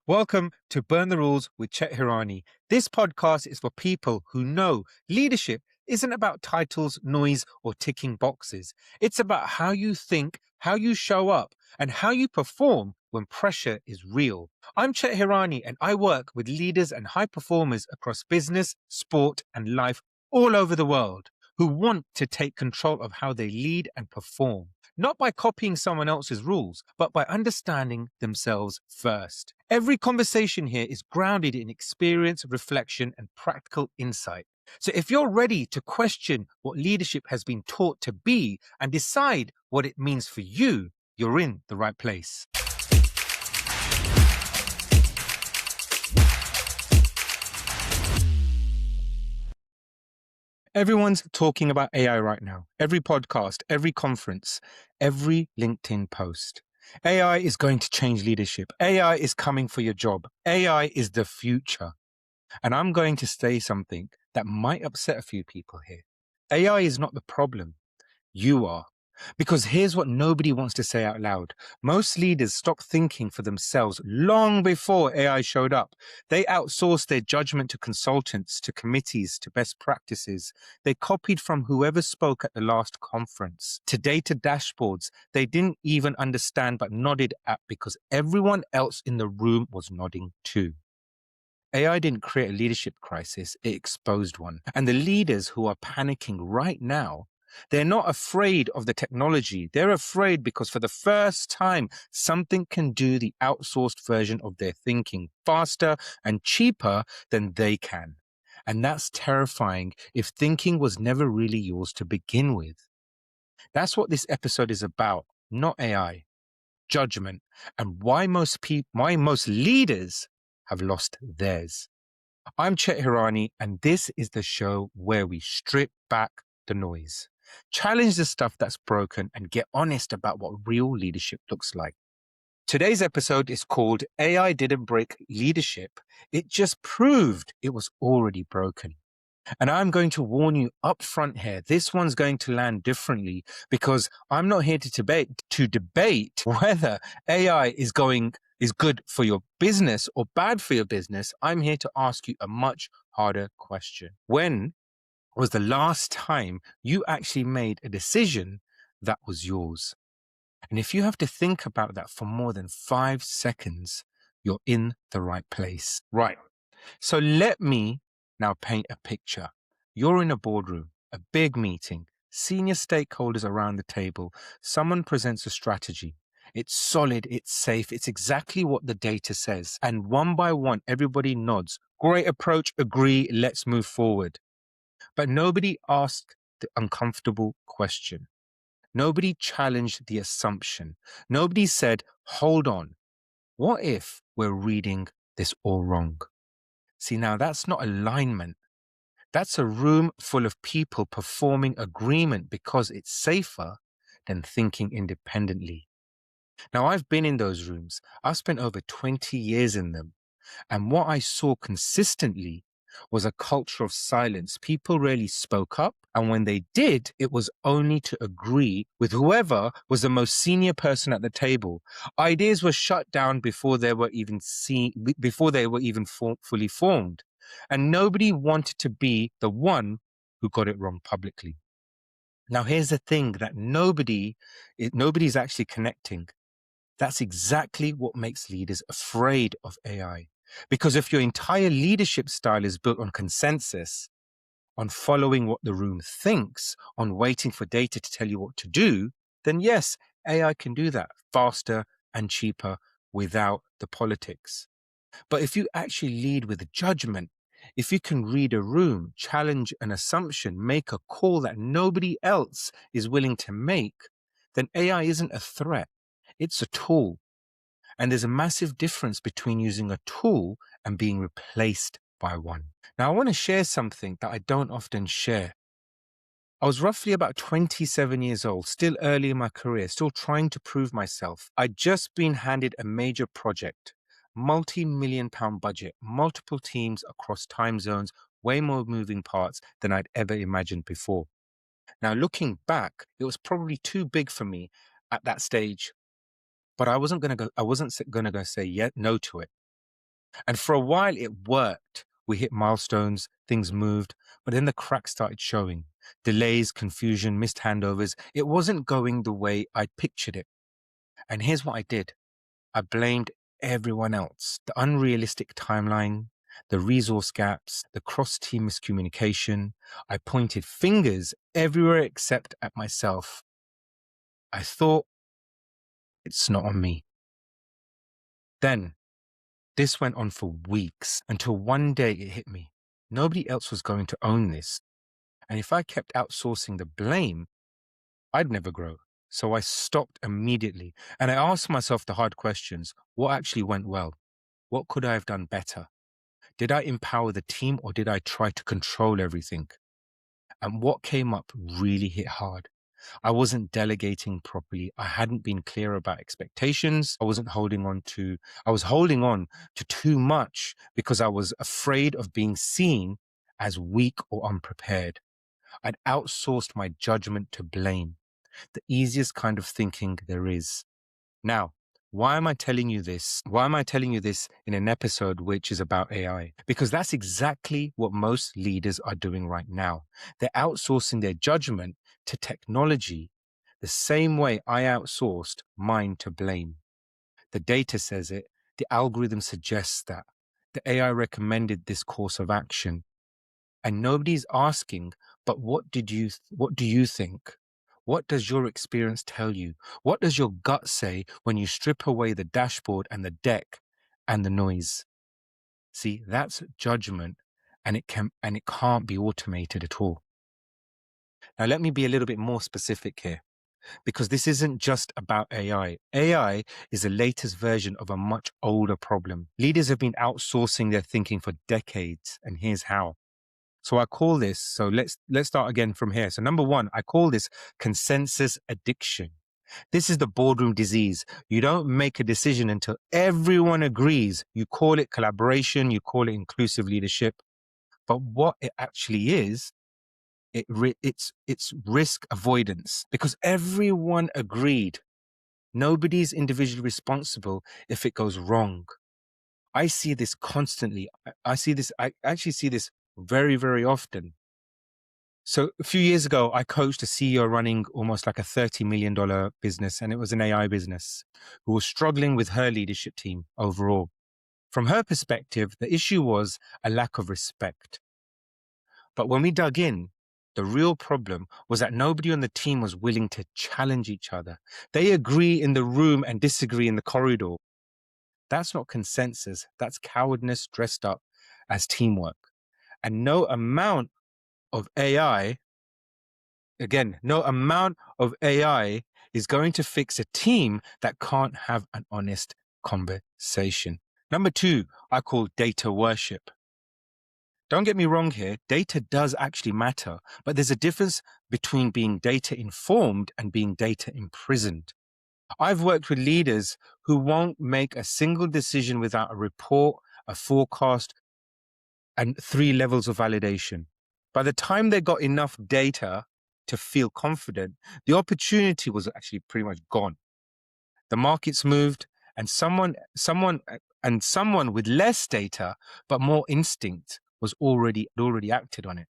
Welcome to Burn the Rules with Chet Hirani. This podcast is for people who know leadership isn't about titles, noise, or ticking boxes. It's about how you think, how you show up, and how you perform when pressure is real. I'm Chet Hirani, and I work with leaders and high performers across business, sport, and life all over the world who want to take control of how they lead and perform. Not by copying someone else's rules, but by understanding themselves first. Every conversation here is grounded in experience, reflection, and practical insight. So if you're ready to question what leadership has been taught to be and decide what it means for you, you're in the right place. Everyone's talking about AI right now. Every podcast, every conference, every LinkedIn post. AI is going to change leadership. AI is coming for your job. AI is the future. And I'm going to say something that might upset a few people here. AI is not the problem. You are. Because here's what nobody wants to say out loud. Most leaders stopped thinking for themselves long before AI showed up. They outsourced their judgment to consultants, to committees, to best practices. They copied from whoever spoke at the last conference, to data dashboards they didn't even understand but nodded at because everyone else in the room was nodding too. AI didn't create a leadership crisis, it exposed one. And the leaders who are panicking right now, they're not afraid of the technology. They're afraid because for the first time, something can do the outsourced version of their thinking faster and cheaper than they can. And that's terrifying if thinking was never really yours to begin with. That's what this episode is about, not AI, judgment, and why most leaders have lost theirs. I'm Chet Hirani, and this is the show where we strip back the noise, challenge the stuff that's broken, and get honest about what real leadership looks like. Today's episode is called AI Didn't Break Leadership. It just proved it was already broken. And I'm going to warn you up front here, this one's going to land differently because I'm not here to debate whether AI is good for your business or bad for your business. I'm here to ask you a much harder question. When was the last time you actually made a decision that was yours? And if you have to think about that for more than 5 seconds, you're in the right place. Right. So let me now paint a picture. You're in a boardroom, a big meeting, senior stakeholders around the table. Someone presents a strategy. It's solid, it's safe, it's exactly what the data says. And one by one, everybody nods. Great approach, agree, let's move forward. But nobody asked the uncomfortable question. Nobody challenged the assumption. Nobody said, hold on, what if we're reading this all wrong? See, now that's not alignment. That's a room full of people performing agreement because it's safer than thinking independently. Now, I've been in those rooms. I've spent over 20 years in them. And what I saw consistently was a culture of silence. People rarely spoke up. And when they did, it was only to agree with whoever was the most senior person at the table. Ideas were shut down before they were even fully formed. And nobody wanted to be the one who got it wrong publicly. Now, here's the thing that nobody's actually connecting. That's exactly what makes leaders afraid of AI. Because if your entire leadership style is built on consensus, on following what the room thinks, on waiting for data to tell you what to do, then yes, AI can do that faster and cheaper without the politics. But if you actually lead with judgment, if you can read a room, challenge an assumption, make a call that nobody else is willing to make, then AI isn't a threat. It's a tool. And there's a massive difference between using a tool and being replaced by one. Now, I want to share something that I don't often share. I was roughly about 27 years old, still early in my career, still trying to prove myself. I'd just been handed a major project, multi-million-pound budget, multiple teams across time zones, way more moving parts than I'd ever imagined before. Now, looking back, it was probably too big for me at that stage. But I wasn't going to go say no to it. And for a while, it worked. We hit milestones, things moved, but then the cracks started showing. Delays, confusion, missed handovers. It wasn't going the way I'd pictured it. And here's what I did. I blamed everyone else. The unrealistic timeline, the resource gaps, the cross-team miscommunication. I pointed fingers everywhere except at myself. I thought, it's not on me. Then, this went on for weeks until one day it hit me. Nobody else was going to own this. And if I kept outsourcing the blame, I'd never grow. So I stopped immediately and I asked myself the hard questions. What actually went well? What could I have done better? Did I empower the team or did I try to control everything? And what came up really hit hard. I wasn't delegating properly. I hadn't been clear about expectations. I was holding on to too much because I was afraid of being seen as weak or unprepared. I'd outsourced my judgment to blame, the easiest kind of thinking there is. Now, why am I telling you this? Why am I telling you this in an episode which is about AI? Because that's exactly what most leaders are doing right now. They're outsourcing their judgment to technology the same way I outsourced mine to blame. The data says it. The algorithm suggests that. The AI recommended this course of action. And nobody's asking, but what do you think? What does your experience tell you? What does your gut say when you strip away the dashboard and the deck and the noise? See, that's judgment and it can't be automated at all. Now, let me be a little bit more specific here because this isn't just about AI. AI is the latest version of a much older problem. Leaders have been outsourcing their thinking for decades, and here's how. So I call this, so let's start again from here. So number one, I call this consensus addiction. This is the boardroom disease. You don't make a decision until everyone agrees. You call it collaboration, you call it inclusive leadership. But what it actually is, it's risk avoidance because everyone agreed. Nobody's individually responsible if it goes wrong. I see this constantly. I actually see this very, very often. So a few years ago, I coached a CEO running almost like a $30 million business, and it was an AI business, who was struggling with her leadership team overall. From her perspective, the issue was a lack of respect. But when we dug in, the real problem was that nobody on the team was willing to challenge each other. They agree in the room and disagree in the corridor. That's not consensus. That's cowardness dressed up as teamwork. And no amount of AI is going to fix a team that can't have an honest conversation. Number two, I call data worship. Don't get me wrong here, data does actually matter, but there's a difference between being data informed and being data imprisoned. I've worked with leaders who won't make a single decision without a report, a forecast, and 3 levels of validation. By the time they got enough data to feel confident, the opportunity was actually pretty much gone. The markets moved, and someone with less data but more instinct was already acted on it.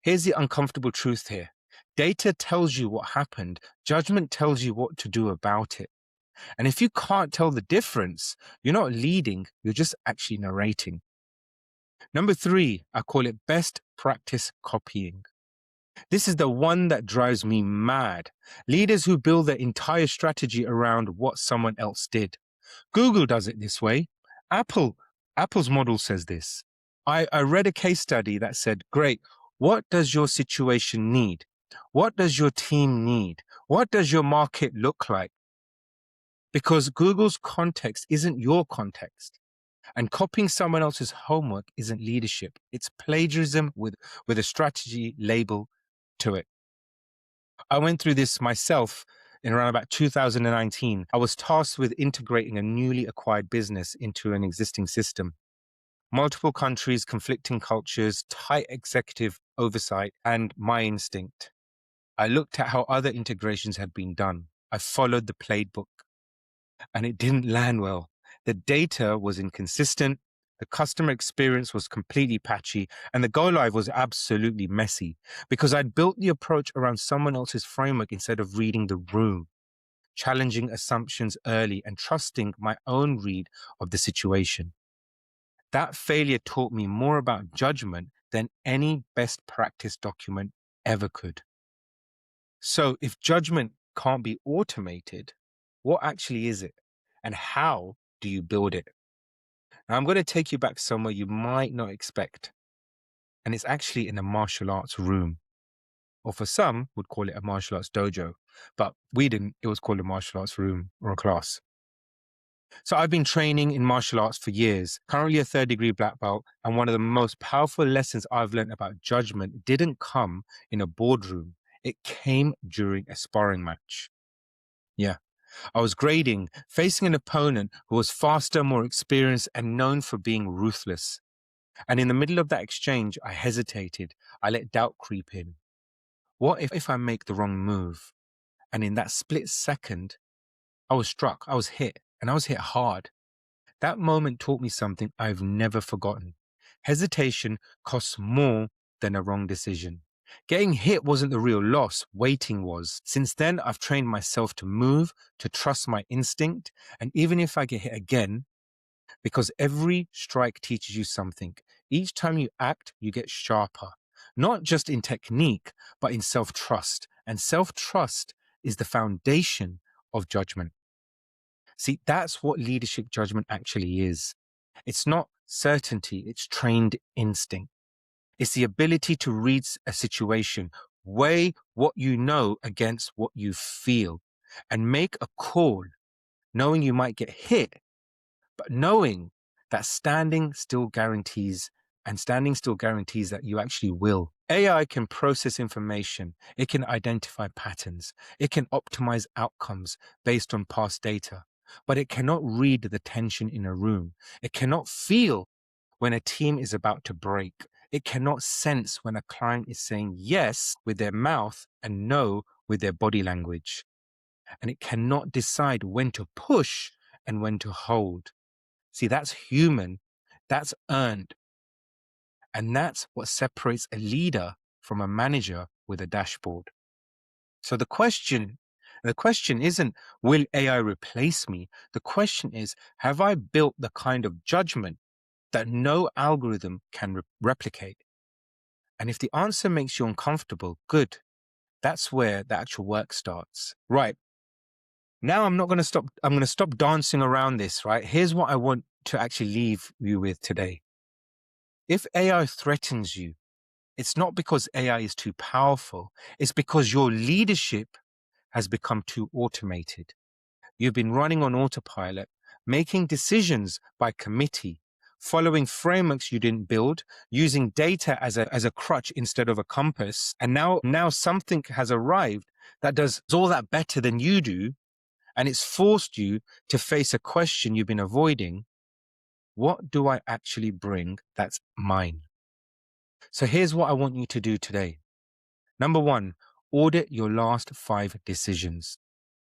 Here's the uncomfortable truth here. Data tells you what happened. Judgment tells you what to do about it. And if you can't tell the difference, you're not leading, you're just actually narrating. Number three, I call it best practice copying. This is the one that drives me mad. Leaders who build their entire strategy around what someone else did. Google does it this way. Apple's model says this. I read a case study that said, great, what does your situation need? What does your team need? What does your market look like? Because Google's context isn't your context. And copying someone else's homework isn't leadership. It's plagiarism with a strategy label to it. I went through this myself in around about 2019. I was tasked with integrating a newly acquired business into an existing system. Multiple countries, conflicting cultures, tight executive oversight, and my instinct. I looked at how other integrations had been done. I followed the playbook, and it didn't land well. The data was inconsistent, the customer experience was completely patchy, and the go live was absolutely messy because I'd built the approach around someone else's framework instead of reading the room, challenging assumptions early and trusting my own read of the situation. That failure taught me more about judgment than any best practice document ever could. So, if judgment can't be automated, what actually is it? And how do you build it? Now, I'm going to take you back somewhere you might not expect. And it's actually in a martial arts room. Or for some, would call it a martial arts dojo. But we didn't. It was called a martial arts room or a class. So I've been training in martial arts for years, currently a third-degree black belt, and one of the most powerful lessons I've learned about judgment didn't come in a boardroom. It came during a sparring match. Yeah, I was grading, facing an opponent who was faster, more experienced, and known for being ruthless. And in the middle of that exchange, I hesitated. I let doubt creep in. What if I make the wrong move? And in that split second, I was struck, I was hit, and I was hit hard. That moment taught me something I've never forgotten. Hesitation costs more than a wrong decision. Getting hit wasn't the real loss, waiting was. Since then, I've trained myself to move, to trust my instinct, and even if I get hit again, because every strike teaches you something. Each time you act, you get sharper, not just in technique, but in self-trust. And self-trust is the foundation of judgment. See, that's what leadership judgment actually is. It's not certainty, it's trained instinct. It's the ability to read a situation, weigh what you know against what you feel, and make a call, knowing you might get hit, but knowing that standing still guarantees that you actually will. AI can process information. It can identify patterns. It can optimize outcomes based on past data, but it cannot read the tension in a room. It cannot feel when a team is about to break. It cannot sense when a client is saying yes with their mouth and no with their body language. And it cannot decide when to push and when to hold. See, that's human, that's earned. And that's what separates a leader from a manager with a dashboard. So the question isn't, will AI replace me? The question is, have I built the kind of judgment that no algorithm can replicate? And if the answer makes you uncomfortable, good. That's where the actual work starts. Right. Now I'm going to stop dancing around this, right? Here's what I want to actually leave you with today. If AI threatens you, it's not because AI is too powerful. It's because your leadership has become too automated. You've been running on autopilot, making decisions by committee, following frameworks you didn't build, using data as a crutch instead of a compass. And now something has arrived that does all that better than you do. And it's forced you to face a question you've been avoiding. What do I actually bring that's mine? So here's what I want you to do today. Number one, audit your last 5 decisions,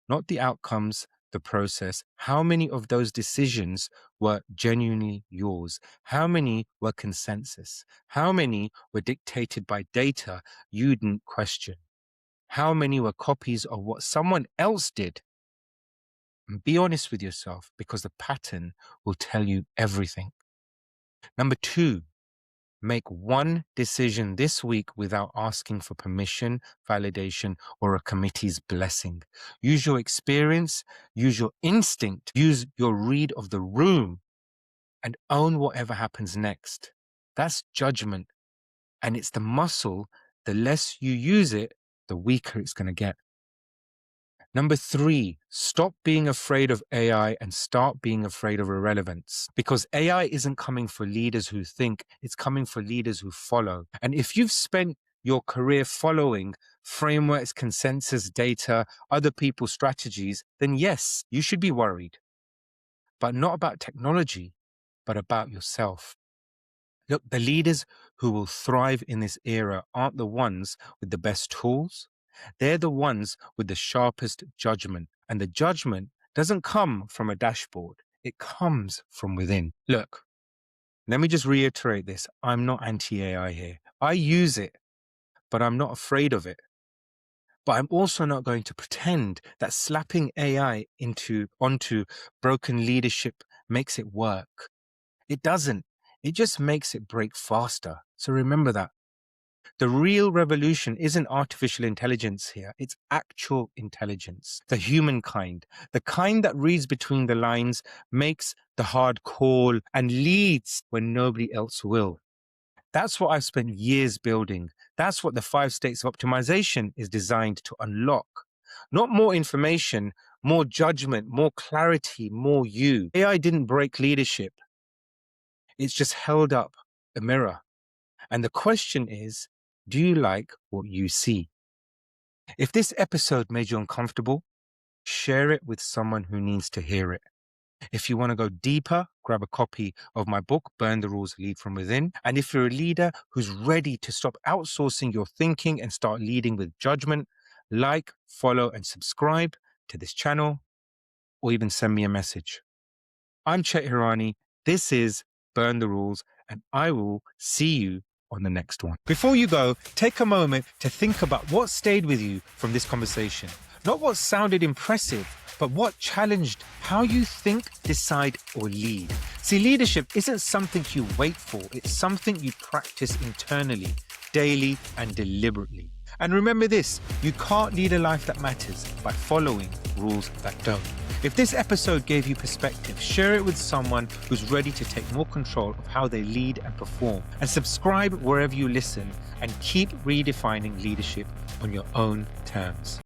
not the outcomes, the process. How many of those decisions were genuinely yours? How many were consensus? How many were dictated by data you didn't question? How many were copies of what someone else did? And be honest with yourself, because the pattern will tell you everything. Number 2, make one decision this week without asking for permission, validation, or a committee's blessing. Use your experience, use your instinct, use your read of the room, and own whatever happens next. That's judgment. And it's the muscle. The less you use it, the weaker it's going to get. Number 3, stop being afraid of AI and start being afraid of irrelevance. Because AI isn't coming for leaders who think, it's coming for leaders who follow. And if you've spent your career following frameworks, consensus, data, other people's strategies, then yes, you should be worried. But not about technology, but about yourself. Look, the leaders who will thrive in this era aren't the ones with the best tools. They're the ones with the sharpest judgment. And the judgment doesn't come from a dashboard. It comes from within. Look, let me just reiterate this. I'm not anti-AI here. I use it, but I'm not afraid of it. But I'm also not going to pretend that slapping AI onto broken leadership makes it work. It doesn't. It just makes it break faster. So remember that. The real revolution isn't artificial intelligence here. It's actual intelligence. The humankind, the kind that reads between the lines, makes the hard call, and leads when nobody else will. That's what I've spent years building. That's what the 5 states of optimization is designed to unlock. Not more information, more judgment, more clarity, more you. AI didn't break leadership. It's just held up a mirror. And the question is, do you like what you see? If this episode made you uncomfortable, share it with someone who needs to hear it. If you want to go deeper, grab a copy of my book, Burn the Rules, Lead from Within. And if you're a leader who's ready to stop outsourcing your thinking and start leading with judgment, like, follow, and subscribe to this channel, or even send me a message. I'm Chet Hirani. This is Burn the Rules, and I will see you on the next one. Before you go, take a moment to think about what stayed with you from this conversation. Not what sounded impressive, but what challenged how you think, decide, or lead. See, leadership isn't something you wait for. It's something you practice internally, daily, and deliberately. And remember this, you can't lead a life that matters by following rules that don't. If this episode gave you perspective, share it with someone who's ready to take more control of how they lead and perform. And subscribe wherever you listen, and keep redefining leadership on your own terms.